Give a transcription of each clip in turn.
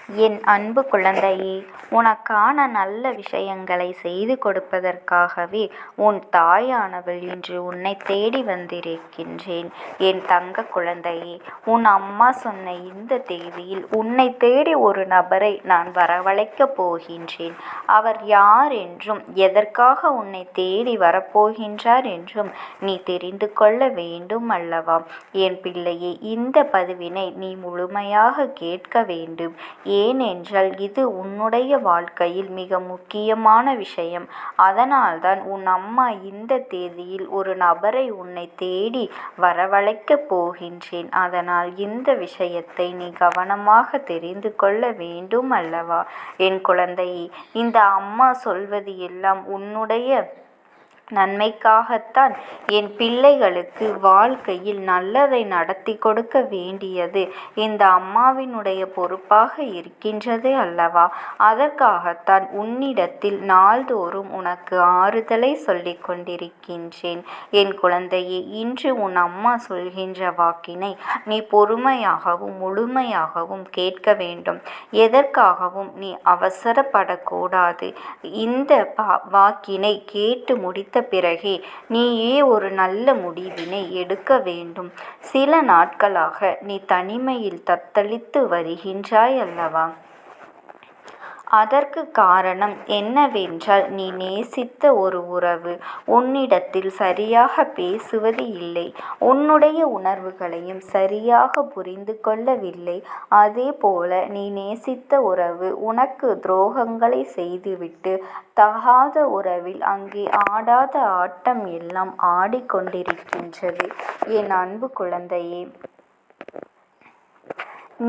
என் அன்பு குழந்தையே, உனக்கான நல்ல விஷயங்களை செய்து கொடுப்பதற்காகவே உன் தாயானவள் இன்று உன்னை தேடி வந்திருக்கின்றேன். என் தங்க குழந்தையே, உன் அம்மா சொன்ன இந்த தேதியில் உன்னை தேடி ஒரு நபரை நான் வரவழைக்கப் போகின்றேன். அவர் யார் என்றும் எதற்காக உன்னை தேடி வரப்போகின்றார் என்றும் நீ தெரிந்து கொள்ள வேண்டும் அல்லவா? என் பிள்ளையே, இந்த பதிவினை நீ முழுமையாக கேட்க வேண்டும். ஏனென்றால் இது உன்னுடைய வாழ்க்கையில் மிக முக்கியமான விஷயம். அதனால்தான் உன் அம்மா இந்த தேதியில் ஒரு நபரை உன்னை தேடி வரவழைக்கப் போகின்றேன். அதனால் இந்த விஷயத்தை நீ கவனமாக தெரிந்து கொள்ள வேண்டும் அல்லவா? என் குழந்தையே, இந்த அம்மா சொல்வது எல்லாம் உன்னுடைய நன்மைக்காகத்தான். என் பிள்ளைகளுக்கு வாழ்க்கையில் நல்லதை நடத்தி கொடுக்க வேண்டியது இந்த அம்மாவினுடைய பொறுப்பாக இருக்கின்றது அல்லவா? அதற்காகத்தான் உன்னிடத்தில் நாள்தோறும் உனக்கு ஆறுதலை சொல்லிக் கொண்டிருக்கின்றேன். என் குழந்தையே, இன்று உன் அம்மா சொல்கின்ற வாக்கினை நீ பொறுமையாகவும் முழுமையாகவும் கேட்க வேண்டும். எதற்காகவும் நீ அவசரப்படக்கூடாது. இந்த வாக்கினை கேட்டு முடித்த பிறகே நீயே ஒரு நல்ல முடிவினை எடுக்க வேண்டும். சில நாட்களாக நீ தனிமையில் தத்தளித்து வருகின்றாய் அல்லவா? அதற்கு காரணம் என்னவென்றால், நீ நேசித்த ஒரு உறவு உன்னிடத்தில் சரியாக பேசுவது இல்லை. உன்னுடைய உணர்வுகளையும் சரியாக புரிந்து கொள்ளவில்லை. அதே போல நீ நேசித்த உறவு உனக்கு துரோகங்களை செய்துவிட்டு தகாத உறவில் அங்கே ஆடாத ஆட்டம் எல்லாம் ஆடிக்கொண்டிருக்கின்றது. என் அன்பு குழந்தையே,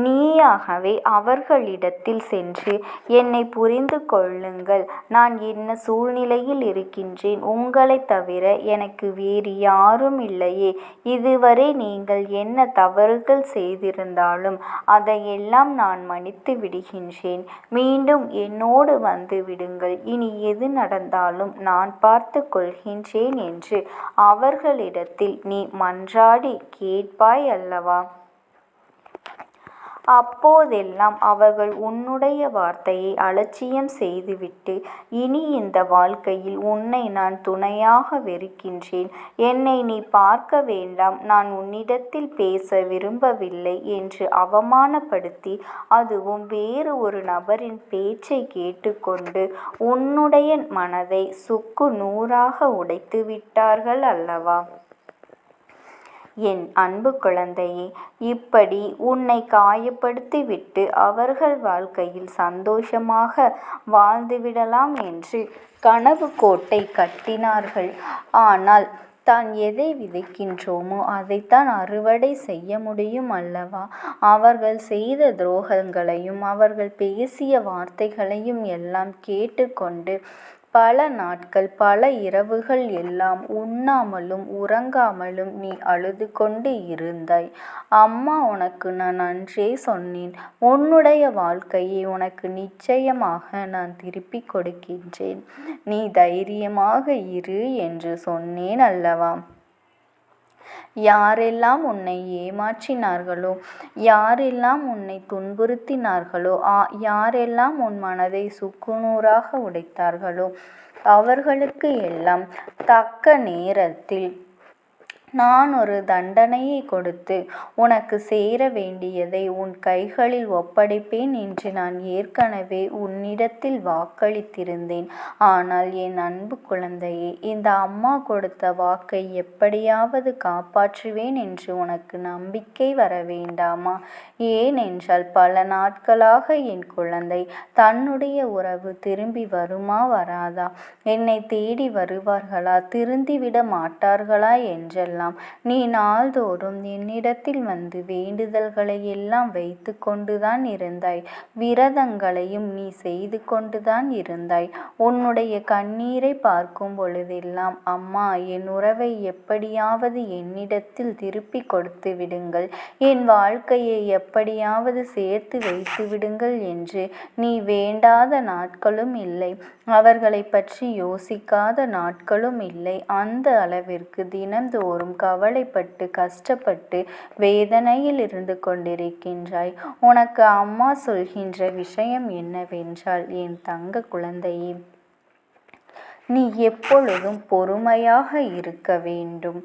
நீயாகவே அவர்களிடத்தில் சென்று என்னை புரிந்து கொள்ளுங்கள், நான் என்ன சூழ்நிலையில் இருக்கின்றேன், உங்களை தவிர எனக்கு வேறு யாரும் இல்லையே, இதுவரை நீங்கள் என்ன தவறுகள் செய்திருந்தாலும் அதையெல்லாம் நான் மன்னித்து விடுகின்றேன், மீண்டும் என்னோடு வந்து விடுங்கள், இனி எது நடந்தாலும் நான் பார்த்து கொள்கின்றேன் என்று அவர்களிடத்தில் நீ மன்றாடி கேட்பாய் அல்லவா? அப்போதெல்லாம் அவர்கள் உன்னுடைய வார்த்தையை அலட்சியம் செய்துவிட்டு, இனி இந்த வாழ்க்கையில் உன்னை நான் துணையாக வெறுக்கின்றேன், என்னை நீ பார்க்க வேண்டாம், நான் உன்னிடத்தில் பேச விரும்பவில்லை என்று அவமானப்படுத்தி, அதுவும் வேறு ஒரு நபரின் பேச்சை கேட்டுக்கொண்டு உன்னுடைய மனதை சுக்கு நூறாக உடைத்து விட்டார்கள் அல்லவா? என் அன்பு குழந்தையே, இப்படி உன்னை காயப்படுத்திவிட்டு அவர்கள் வாழ்க்கையில் சந்தோஷமாக வாழ்ந்துவிடலாம் என்று கனவு கோட்டை கட்டினார்கள். ஆனால் தான் எதை விதைக்கின்றோமோ அதைத்தான் அறுவடை செய்ய முடியும் அல்லவா? அவர்கள் செய்த துரோகங்களையும் அவர்கள் பேசிய வார்த்தைகளையும் எல்லாம் கேட்டுக்கொண்டு பல நாட்கள் பல இரவுகள் எல்லாம் உண்ணாமலும் உறங்காமலும் நீ அழுது கொண்டு இருந்தாய். அம்மா உனக்கு நான் அன்றே சொன்னேன், உன்னுடைய வாழ்க்கையை உனக்கு நிச்சயமாக நான் திருப்பி கொடுக்கின்றேன், நீ தைரியமாக இரு என்று சொன்னேன் அல்லவா? யாரெல்லாம் உன்னை ஏமாற்றினார்களோ, யாரெல்லாம் உன்னை துன்புறுத்தினார்களோ, யாரெல்லாம் உன் மனதை சுக்குநூறாக உடைத்தார்களோ அவர்களுக்கு எல்லாம் தக்க நேரத்தில் நான் ஒரு தண்டனையை கொடுத்து உனக்கு சேர வேண்டியதை உன் கைகளில் ஒப்படைப்பேன் என்று நான் ஏற்கனவே உன்னிடத்தில் வாக்களித்திருந்தேன். ஆனால் என் அன்பு குழந்தையே, இந்த அம்மா கொடுத்த வாக்கை எப்படியாவது காப்பாற்றுவேன் என்று உனக்கு நம்பிக்கை வர வேண்டாமா? ஏனென்றால் பல நாட்களாக என் குழந்தை தன்னுடைய உறவு திரும்பி வருமா வராதா, என்னை தேடி வருவார்களா, திருந்திவிட மாட்டார்களா என்றெல்லாம் நீ நாள்தோறும் என்னிடத்தில் வந்து வேண்டுதல்களை எல்லாம் வைத்து கொண்டுதான் இருந்தாய். விரதங்களையும் நீ செய்து கொண்டுதான் இருந்தாய். உன்னுடைய கண்ணீரை பார்க்கும் பொழுதெல்லாம், அம்மா என் உறவை எப்படியாவது என்னிடத்தில் திருப்பி கொடுத்து விடுங்கள், என் வாழ்க்கையை எப்படியாவது சேர்த்து வைத்து விடுங்கள் என்று நீ வேண்டாத நாட்களும் இல்லை, அவர்களை பற்றி யோசிக்காத நாட்களும் இல்லை. அந்த அளவிற்கு தினந்தோறும் நாளும் கவலைப்பட்டு கஷ்டப்பட்டு வேதனையில் இருந்து கொண்டிருக்கின்றாய். உனக்கு அம்மா சொல்கின்ற விஷயம் என்னவென்றால், என் தங்க குழந்தையே, நீ எப்பொழுதும் பொறுமையாக இருக்க வேண்டும்.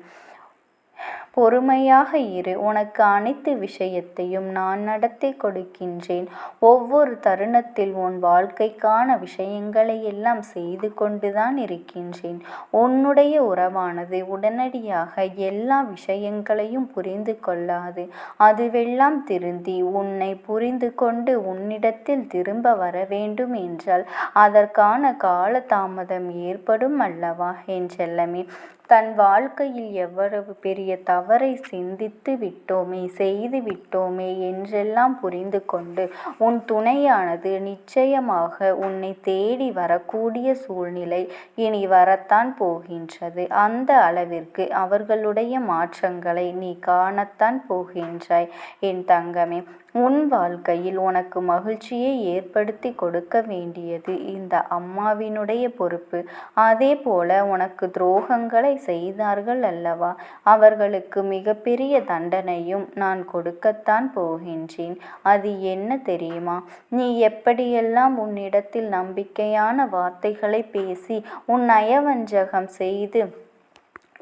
பொறுமையாக இரு. உனக்கு அனைத்து விஷயத்தையும் நான் நடத்தி கொடுக்கின்றேன். ஒவ்வொரு தருணத்தில் உன் வாழ்க்கைக்கான விஷயங்களை எல்லாம் செய்து கொண்டுதான் இருக்கின்றேன். உன்னுடைய உறவானது உடனடியாக எல்லா விஷயங்களையும் புரிந்து கொள்ளாது. அதுவெல்லாம் திருந்தி உன்னை புரிந்து கொண்டு உன்னிடத்தில் திரும்ப வர வேண்டும் என்றால் அதற்கான காலதாமதம் ஏற்படும் அல்லவா என் செல்லமே? தன் வாழ்க்கையில் எவ்வளவு பெரிய தவறை சிந்தித்து விட்டோமே, செய்து விட்டோமே என்றெல்லாம் புரிந்து கொண்டு உன் துணையானது நிச்சயமாக உன்னை தேடி வரக்கூடிய சூழ்நிலை இனி வரத்தான் போகின்றது. அந்த அளவிற்கு அவர்களுடைய மாற்றங்களை நீ காணத்தான் போகின்றாய் என் தங்கமே. உன் வாழ்க்கையில் உனக்கு மகிழ்ச்சியை ஏற்படுத்தி கொடுக்க வேண்டியது இந்த அம்மாவினுடைய பொறுப்பு. அதே போல உனக்கு துரோகங்களை செய்தார்கள் அல்லவா, அவர்களுக்கு மிகப்பெரிய தண்டனையும் நான் கொடுக்கத்தான் போகின்றேன். அது என்ன தெரியுமா? நீ எப்படியெல்லாம் உன்னிடத்தில் நம்பிக்கையான வார்த்தைகளை பேசி உன் நயவஞ்சகம் செய்து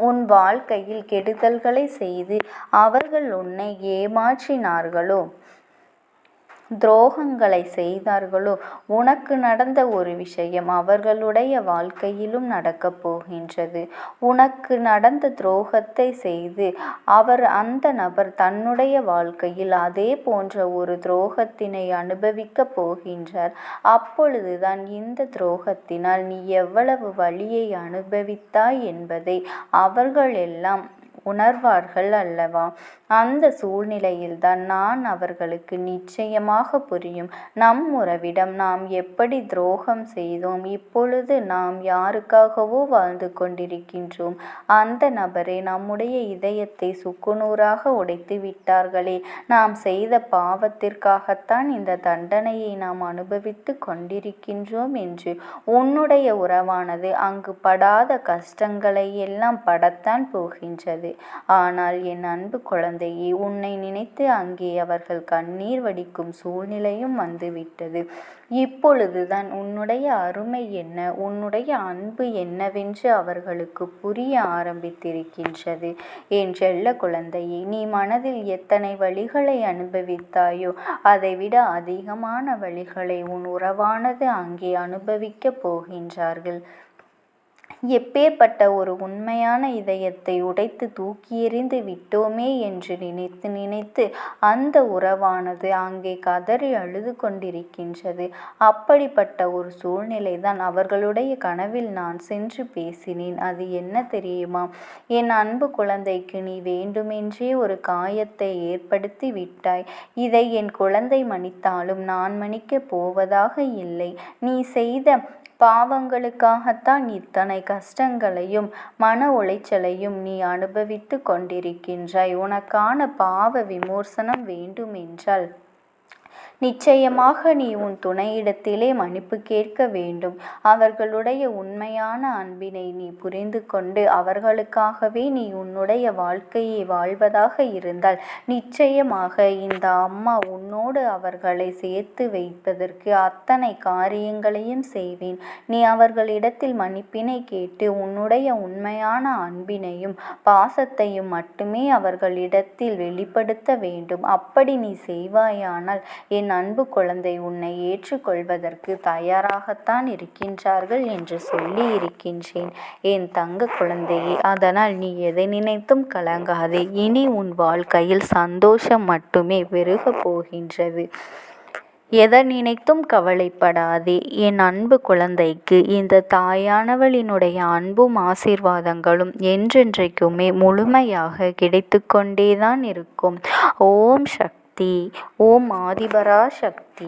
உன் வாழ்க்கையில் கெடுதல்களை செய்து அவர்கள் உன்னை ஏமாற்றினார்களோ, துரோகங்களை செய்தார்களோ, உனக்கு நடந்த ஒரு விஷயம் அவர்களுடைய வாழ்க்கையிலும் நடக்கப் போகின்றது. உனக்கு நடந்த துரோகத்தை செய்து அந்த நபர் தன்னுடைய வாழ்க்கையில் அதே போன்ற ஒரு துரோகத்தினை அனுபவிக்கப் போகின்றார். அப்பொழுதுதான் இந்த துரோகத்தினால் நீ எவ்வளவு வலியை அனுபவித்தாய் என்பதை அவர்கள் எல்லாம் உணர்வார்கள் அல்லவா? அந்த சூழ்நிலையில்தான் நான் அவர்களுக்கு நிச்சயமாக புரியும். நம் உறவிடம் நாம் எப்படி துரோகம் செய்தோம், இப்பொழுது நாம் யாருக்காகவோ வாழ்ந்து கொண்டிருக்கின்றோம். அந்த நபரே நம்முடைய இதயத்தை சுக்குநூறாக உடைத்து விட்டார்களே, நாம் செய்த பாவத்திற்காகத்தான் இந்த தண்டனையை நாம் அனுபவித்து கொண்டிருக்கின்றோம் என்று உன்னுடைய உறவானது அங்கு படாத கஷ்டங்களை எல்லாம் படத்தான் போகின்றது. ஆனால் என் அன்பு குழந்தையே, உன்னை நினைத்து அங்கே அவர்கள் கண்ணீர் வடிக்கும் சூழ்நிலையும் வந்துவிட்டது. இப்பொழுதுதான் உன்னுடைய அருமை என்ன, உன்னுடைய அன்பு என்னவென்று அவர்களுக்கு புரிய ஆரம்பித்திருக்கின்றது. என் செல்ல குழந்தையே, நீ மனதில் எத்தனை வலிகளை அனுபவித்தாயோ அதைவிட அதிகமான வலிகளை உன் உறவானது அங்கே அனுபவிக்கப் போகின்றார்கள். எப்பேற்பட்ட ஒரு உண்மையான இதயத்தை உடைத்து தூக்கி எறிந்து விட்டோமே என்று நினைத்து நினைத்து அந்த உறவானது அங்கே கதறி அழுது கொண்டிருக்கின்றது. அப்படிப்பட்ட ஒரு சூழ்நிலை தான் அவர்களுடைய கனவில் நான் சென்று பேசினேன். அது என்ன தெரியுமா? என் அன்பு குழந்தைக்கு நீ வேண்டுமென்றே ஒரு காயத்தை ஏற்படுத்தி விட்டாய். இதை என் குழந்தை மன்னித்தாலும் நான் மன்னிக்கப் போவதாக இல்லை. நீ செய்த பாவங்களுக்காகத்தான் இத்தனை கஷ்டங்களையும் மன உளைச்சலையும் நீ அனுபவித்து கொண்டிருக்கின்றாய். உனக்கான பாவ விமோசனம் வேண்டுமென்றால் நிச்சயமாக நீ உன் துணையிடத்திலே மன்னிப்பு கேட்க வேண்டும். அவர்களுடைய உண்மையான அன்பினை நீ புரிந்து கொண்டு அவர்களுக்காகவே நீ உன்னுடைய வாழ்க்கையை வாழ்வதாக இருந்தால் நிச்சயமாக இந்த அம்மா உன்னோடு அவர்களை சேர்த்து வைப்பதற்கு அத்தனை காரியங்களையும் செய்வேன். நீ அவர்களிடத்தில் மன்னிப்பினை கேட்டு உன்னுடைய உண்மையான அன்பினையும் பாசத்தையும் மட்டுமே அவர்களிடத்தில் வெளிப்படுத்த வேண்டும். அப்படி நீ செய்வாயானால் என் அன்பு குழந்தை உன்னை ஏற்றுக்கொள்வதற்கு தயாராகத்தான் இருக்கின்றார்கள் என்று சொல்லி இருக்கின்றேன் என் தங்க குழந்தையே. அதனால் நீ எதை நினைத்தும் கலங்காதே. இனி உன் வாழ்க்கையில் சந்தோஷம் மட்டுமே பெருகப் போகின்றது. எதை நினைத்தும் கவலைப்படாதே என் அன்பு குழந்தைக்கு. இந்த தாயானவளினுடைய அன்பும் ஆசீர்வாதங்களும் என்றென்றைக்குமே முழுமையாக கிடைத்து கொண்டேதான் இருக்கும். ஓம் சக்தி. ஓம் ஆதிபரா சக்தி.